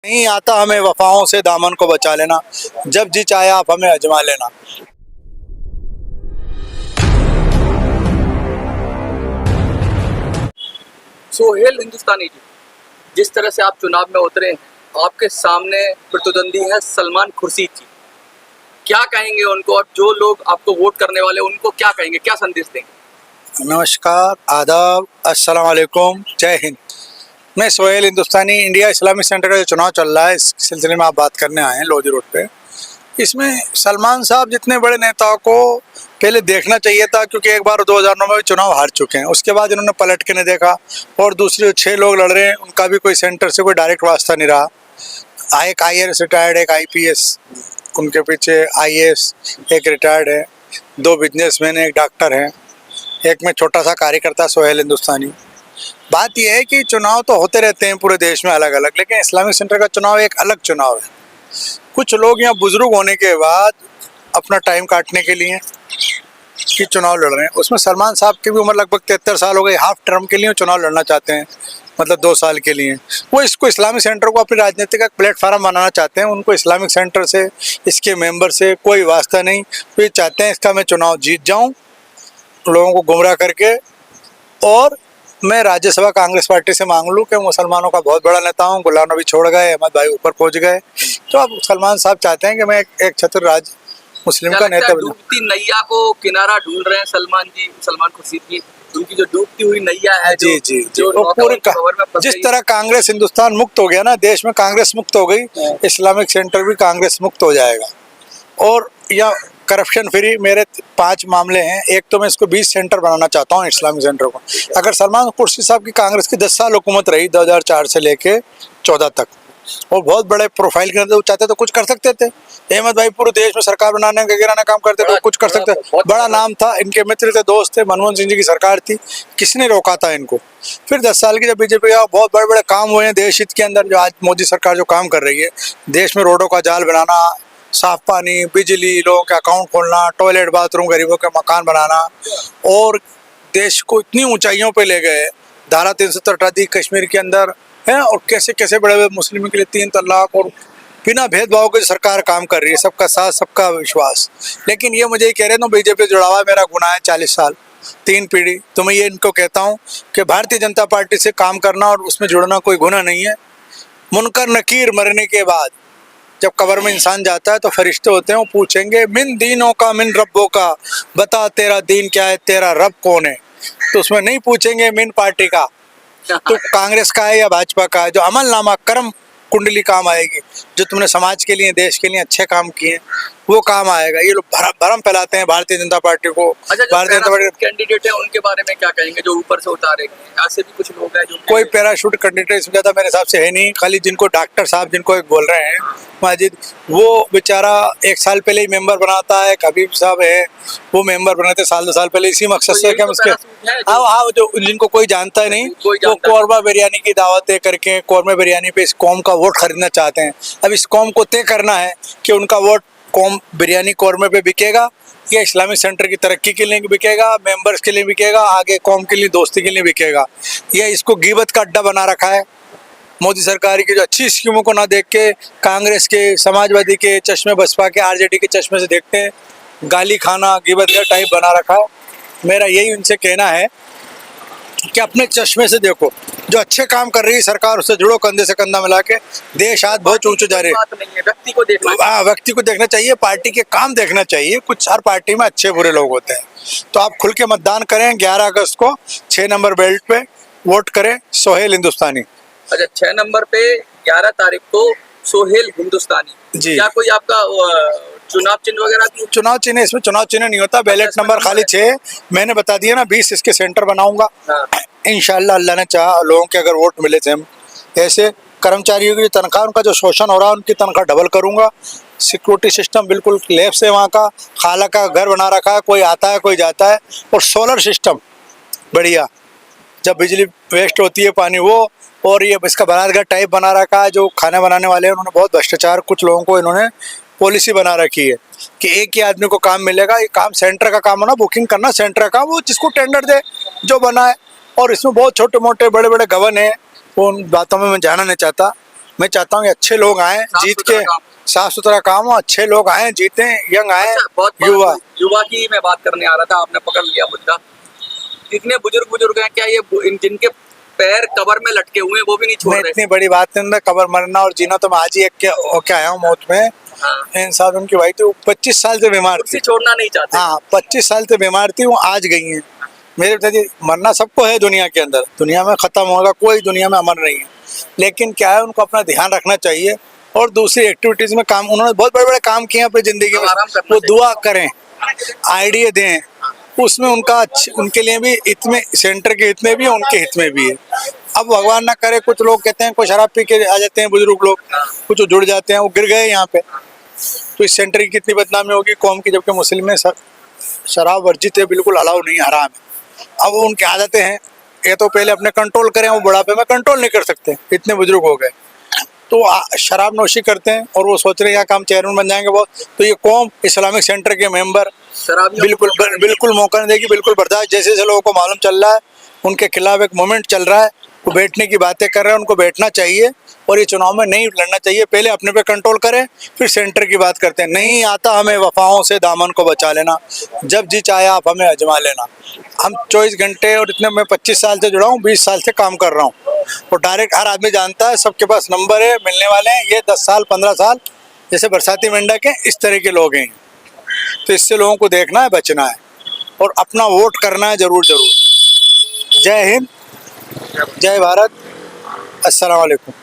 नहीं आता हमें वफाओं से दामन को बचा लेना, जब जी चाहे आप हमें आजमा लेना। सोहेल हिंदुस्तानी जी, जिस तरह से आप चुनाव में उतरे हैं, आपके सामने प्रतिद्वंदी है सलमान खुर्शीद जी। क्या कहेंगे उनको, और जो लोग आपको वोट करने वाले उनको क्या कहेंगे, क्या संदेश देंगे? नमस्कार, आदाब, अस्सलाम वालेकुम, जय हिंद। मैं सोहेल हिंदुस्तानी, इंडिया इस्लामिक सेंटर का जो चुनाव चल रहा है इस सिलसिले में आप बात करने आए हैं लोधी रोड पे। इसमें सलमान साहब जितने बड़े नेताओं को पहले देखना चाहिए था, क्योंकि एक बार 2009 में भी चुनाव हार चुके हैं। उसके बाद इन्होंने पलट के नहीं देखा, और दूसरे जो 6 लोग लड़ रहे हैं उनका भी कोई सेंटर से कोई डायरेक्ट वास्ता नहीं रहा। एक IAS रिटायर्ड, एक IPS, उनके पीछे IAS एक रिटायर्ड है, 2 बिजनेसमैन, एक डॉक्टर हैं, एक में छोटा सा कार्यकर्ता सोहेल हिंदुस्तानी। बात यह है कि चुनाव तो होते रहते हैं पूरे देश में अलग अलग, लेकिन इस्लामिक सेंटर का चुनाव एक अलग चुनाव है। कुछ लोग यहाँ बुजुर्ग होने के बाद अपना टाइम काटने के लिए कि चुनाव लड़ रहे हैं। उसमें सलमान साहब की भी उम्र लगभग 73 साल हो गई, हाफ टर्म के लिए चुनाव लड़ना चाहते हैं, मतलब 2 साल के लिए। वो इसको इस्लामिक सेंटर को अपनी राजनीति का प्लेटफार्म बनाना चाहते हैं। उनको इस्लामिक सेंटर से, इसके मेंबर से कोई वास्ता नहीं। तो ये चाहते हैं इसका मैं चुनाव जीत जाऊँ लोगों को गुमराह करके, और मैं राज्यसभा कांग्रेस पार्टी से मांग लूँ कि मुसलमानों का बहुत बड़ा नेता हूँ। गुलाम नबी छोड़ गए, अहमद भाई ऊपर पहुँच गए, तो अब सलमान साहब चाहते हैं कि मैं एक छत्र राज मुस्लिम का नेता बनूं। डूबती नैया को किनारा ढूंढ रहे हैं सलमान जी, सलमान खुर्शीद जी। उनकी जो डूबती हुई नैया है, जी जी जी, जो वो पूरी जिस तरह कांग्रेस हिंदुस्तान मुक्त हो गया ना, देश में कांग्रेस मुक्त हो गई, इस्लामिक सेंटर भी कांग्रेस मुक्त हो जाएगा। और या करप्शन फ्री मेरे 5 मामले हैं। एक तो मैं इसको 20 सेंटर बनाना चाहता हूँ इस्लामिक सेंटर को। अगर सलमान खुर्शीद साहब की कांग्रेस की 10 साल हुकूमत रही, 2004 से लेके 14 तक, और बहुत बड़े प्रोफाइल के अंदर वो चाहते तो कुछ कर सकते थे। अहमद भाई पूरे देश में सरकार बनाने का गिराना काम करते थे, कुछ कर सकते थे। बड़ा नाम था, इनके मित्र थे, दोस्त थे, मनमोहन सिंह जी की सरकार थी, किसने रोका था इनको? फिर 10 साल की जब बीजेपी का बहुत बड़े बड़े काम हुए हैं देश हित के अंदर। जो आज मोदी सरकार जो काम कर रही है, देश में रोडों का जाल बनाना, साफ पानी, बिजली, लोगों के अकाउंट खोलना, टॉयलेट बाथरूम, गरीबों के मकान बनाना, और देश को इतनी ऊंचाइयों पे ले गए। धारा 370 हटा दी कश्मीर के अंदर है, और कैसे कैसे बड़े बड़े मुस्लिमों के लिए 3 तलाक, और बिना भेदभाव के सरकार काम कर रही है, सबका साथ सबका विश्वास। लेकिन ये मुझे कह रहे हैं बीजेपी जुड़ा हुआ है, मेरा गुनाह है 40 साल 3 पीढ़ी। तो मैं ये इनको कहता हूँ कि भारतीय जनता पार्टी से काम करना और उसमें जुड़ना कोई गुनाह नहीं है। मुनकर नकीर मरने के बाद जब कब्र में इंसान जाता है तो फरिश्ते होते हैं, वो पूछेंगे मिन दीनों का मिन रब्बों का, बता तेरा दीन क्या है, तेरा रब कौन है। तो उसमें नहीं पूछेंगे मिन पार्टी का, तो कांग्रेस का है या भाजपा का है। जो अमलनामा कर्म कुंडली काम आएगी, जो तुमने समाज के लिए, देश के लिए अच्छे काम किए, वो काम आएगा। ये लोग भरम फैलाते हैं भारतीय जनता पार्टी को। अच्छा, भारतीय जनता पार्टी कैंडिडेट है उनके बारे में क्या कहेंगे, जो ऊपर से उतारेंगे? ऐसे भी कुछ लोग हैं जो कोई पैराशूट कैंडिडेट इसमें ज़्यादा मेरे हिसाब से है नहीं। खाली जिनको डॉक्टर साहब जिनको एक बोल रहे हैं माजिद, वो बेचारा 1 साल पहले ही मेंबर बनाता है। हबीब साहब है, वो मेंबर बनाते साल 2 साल पहले, इसी मकसद से कि हम उसके हाँ जो जिनको कोई जानता है नहीं, वो कौरमा बिरयानी की दावत दे करके कौरमा बिरयानी पे इस कौम का वोट खरीदना चाहते हैं। अब इस कौम को तय करना है कि उनका वोट कौम बिरयानी कौरमे पे बिकेगा या इस्लामिक सेंटर की तरक्की के लिए बिकेगा, मेंबर्स के लिए बिकेगा, आगे कौम के लिए, दोस्ती के लिए बिकेगा। या इसको गीबत का अड्डा बना रखा है। मोदी सरकार की जो अच्छी स्कीमों को ना देख के कांग्रेस के, समाजवादी के चश्मे, बसपा के, RJD के चश्मे से देखते हैं, गाली खाना, गीबत का टाइप बना रखा है। मेरा यही उनसे कहना है कि अपने चश्मे से देखो, जो अच्छे काम कर रही है सरकार उससे जुड़ो, कंधे से कंधा मिला के। देश आज बहुत ऊंचे जा रहे हैं, व्यक्ति को देखना, हाँ व्यक्ति को देखना चाहिए, पार्टी के काम देखना चाहिए। कुछ हर पार्टी में अच्छे बुरे लोग होते हैं। तो आप खुल के मतदान करें, 11 अगस्त को 6 नंबर बेल्ट पे वोट करें सोहेल हिंदुस्तानी। अच्छा, 6 नंबर पे 11 तारीख को सोहेल हिंदुस्तानी जी। क्या कोई आपका चुनाव चिन्ह वगैरह? चुनाव चिन्ह, इसमें चुनाव चिन्ह नहीं होता, बैलेट नंबर खाली 6 मैंने बता दिया ना, 20 इसके सेंटर बनाऊंगा। इंशाल्लाह अल्लाह ने चाहा, लोगों के अगर वोट मिले थे, हम ऐसे कर्मचारियों की तनख्वाह, उनका जो शोषण हो रहा है उनकी तनख्वाह डबल करूंगा। सिक्योरिटी सिस्टम बिल्कुल लैब से, वहाँ का खाला का घर बना रखा है, कोई आता है कोई जाता है। और सोलर सिस्टम बढ़िया, जब बिजली वेस्ट होती है पानी वो, और ये इसका बरातघर टाइप बना रखा है। जो खाना बनाने वाले हैं उन्होंने बहुत भ्रष्टाचार, कुछ लोगों को इन्होंने पॉलिसी बना रखी है कि एक ही आदमी को काम मिलेगा। ये काम सेंटर का काम होना, बुकिंग करना सेंटर का, वो जिसको टेंडर दे जो बनाए। और इसमें बहुत छोटे मोटे बड़े बड़े गबन है, उन बातों में मैं जाना नहीं चाहता। मैं चाहता हूँ कि अच्छे लोग आए, साफ जीत सुथरा के काम। साफ सुथरा काम हो, अच्छे लोग आए, जीते, यंग आए, अच्छा, बहुत युवा। युवा की मैं बात करने आ रहा था, आपने पकड़ लिया मुद्दा। इतने बुजुर्ग हैं, क्या ये जिनके पैर कबर में लटके हुए हैं वो भी नहीं छोड़ मैं रहे? इतनी बड़ी बात नहीं, कबर मरना और जीना तो मैं आज ही एक के होके आया हूँ मौत में। हाँ, इंसान उनकी भाई थी, वो 25 साल से बीमार कुर्सी थी। छोड़ना नहीं चाहते। हाँ, 25 साल से बीमार थी, वो आज गई हैं। मेरे पिताजी, मरना सबको है दुनिया के अंदर, दुनिया में खत्म होगा, कोई दुनिया में अमर नहीं है, लेकिन क्या है, उनको अपना ध्यान रखना चाहिए और दूसरी एक्टिविटीज में काम, उन्होंने बहुत बड़े बड़े काम किए हैं अपनी जिंदगी में, अब आराम करना वो चाहिए। दुआ करें, आइडिया दें, उसमें उनका उनके लिए भी हित में, सेंटर के हित में भी है, उनके हित में भी है। अब भगवान ना करे, कुछ लोग कहते हैं, कोई शराब पी के आ जाते हैं बुजुर्ग लोग, कुछ जुड़ जाते हैं, वो गिर गए यहाँ पे, तो इस सेंटर की कितनी बदनामी होगी कौम की, जबकि मुस्लिम में शराब वर्जित है, बिल्कुल अलाउ नहीं, हराम है। अब वो उनकी आदतें हैं, ये तो पहले अपने कंट्रोल करें, वो बुढ़ापे में कंट्रोल नहीं कर सकते, इतने बुजुर्ग हो गए, तो शराब नोशी करते हैं और वो सोच रहे हैं यहाँ काम चेयरमैन बन जाएंगे बहुत, तो ये कौम इस्लामिक सेंटर के मेंबर शराबियों बिल्कुल बिल्कुल मौका नहीं देगी, बिल्कुल बर्दाश्त, जैसे जैसे लोगों को मालूम चल रहा है उनके खिलाफ एक मूवमेंट चल रहा है, वो बैठने की बातें कर रहे हैं, उनको बैठना चाहिए और ये चुनाव में नहीं लड़ना चाहिए, पहले अपने पे कंट्रोल करें, फिर सेंटर की बात करते हैं। नहीं आता हमें वफाओं से दामन को बचा लेना, जब जी चाहे आप हमें आजमा लेना। हम 24 घंटे और इतने, मैं 25 साल से जुड़ा हूँ, 20 साल से काम कर रहा हूँ, और डायरेक्ट हर आदमी जानता है, सबके पास नंबर है, मिलने वाले हैं, ये 10 साल 15 साल जैसे बरसाती मेंढक हैं, इस तरह के लोग हैं। तो इससे लोगों को देखना है, बचना है और अपना वोट करना है जरूर जरूर। जय हिंद, जय भारत, अस्सलाम वालेकुम।